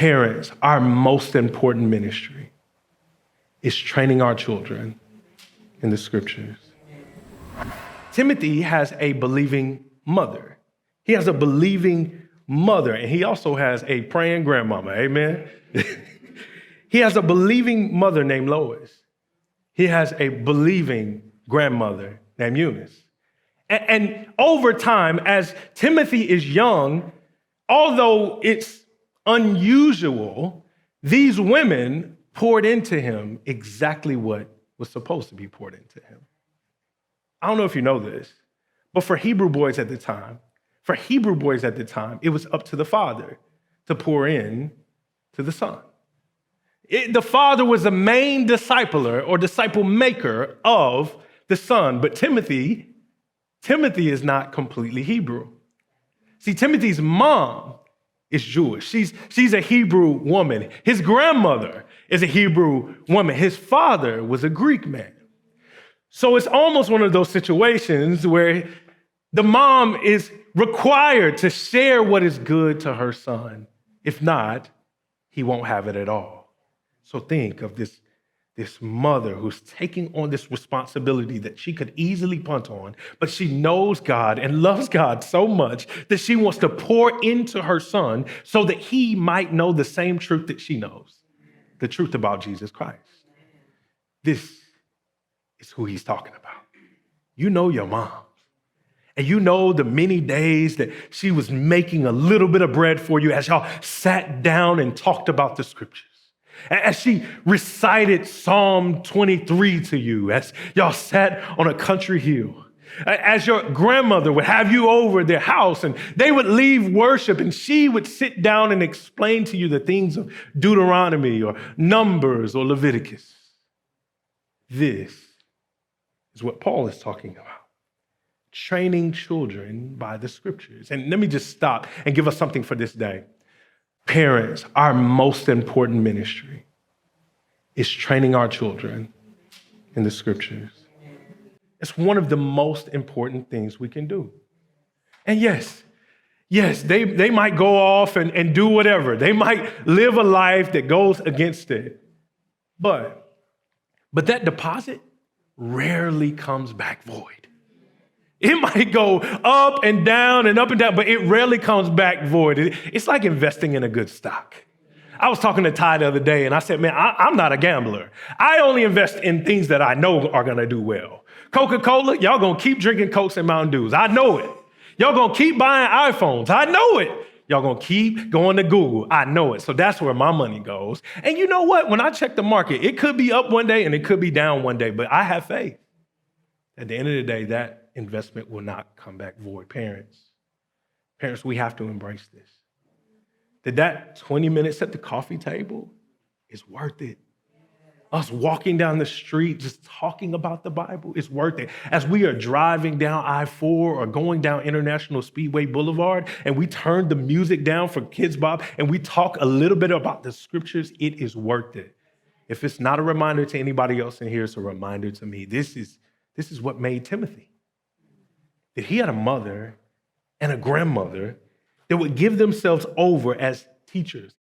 Parents, our most important ministry is training our children in the scriptures. Timothy has a believing mother. He has a believing mother, and he also has a praying grandmama, amen? He has a believing mother named Lois. He has a believing grandmother named Eunice. And over time, as Timothy is young, although it's unusual, these women poured into him exactly what was supposed to be poured into him. I don't know if you know this, but for Hebrew boys at the time, it was up to the father to pour in to the son. The father was the main discipler or disciple maker of the son, but Timothy is not completely Hebrew. See, Timothy's mom is Jewish. She's a Hebrew woman. His grandmother is a Hebrew woman. His father was a Greek man. So it's almost one of those situations where the mom is required to share what is good to her son. If not, he won't have it at all. So think of this mother who's taking on this responsibility that she could easily punt on, but she knows God and loves God so much that she wants to pour into her son so that he might know the same truth that she knows, the truth about Jesus Christ. This is who he's talking about. You know your mom. And you know the many days that she was making a little bit of bread for you as y'all sat down and talked about the scriptures. As she recited Psalm 23 to you, as y'all sat on a country hill. As your grandmother would have you over their house and they would leave worship and she would sit down and explain to you the things of Deuteronomy or Numbers or Leviticus. This is what Paul is talking about. Training children by the scriptures. And let me just stop and give us something for this day. Parents, our most important ministry is training our children in the scriptures. It's one of the most important things we can do. And yes, they might go off and do whatever. They might live a life that goes against it. But that deposit rarely comes back void. It might go up and down, but it rarely comes back void. It's like investing in a good stock. I was talking to Ty the other day, and I said, man, I'm not a gambler. I only invest in things that I know are going to do well. Coca-Cola, y'all going to keep drinking Cokes and Mountain Dews. I know it. Y'all going to keep buying iPhones. I know it. Y'all going to keep going to Google. I know it. So that's where my money goes. And you know what? When I check the market, it could be up one day and it could be down one day, but I have faith. At the end of the day, that investment will not come back void. Parents, we have to embrace this. That 20 minutes at the coffee table is worth it. Us walking down the street, just talking about the Bible is worth it. As we are driving down I-4 or going down International Speedway Boulevard and we turn the music down for Kids Bop and we talk a little bit about the scriptures, it is worth it. If it's not a reminder to anybody else in here, it's a reminder to me. This is what made Timothy. That he had a mother and a grandmother that would give themselves over as teachers,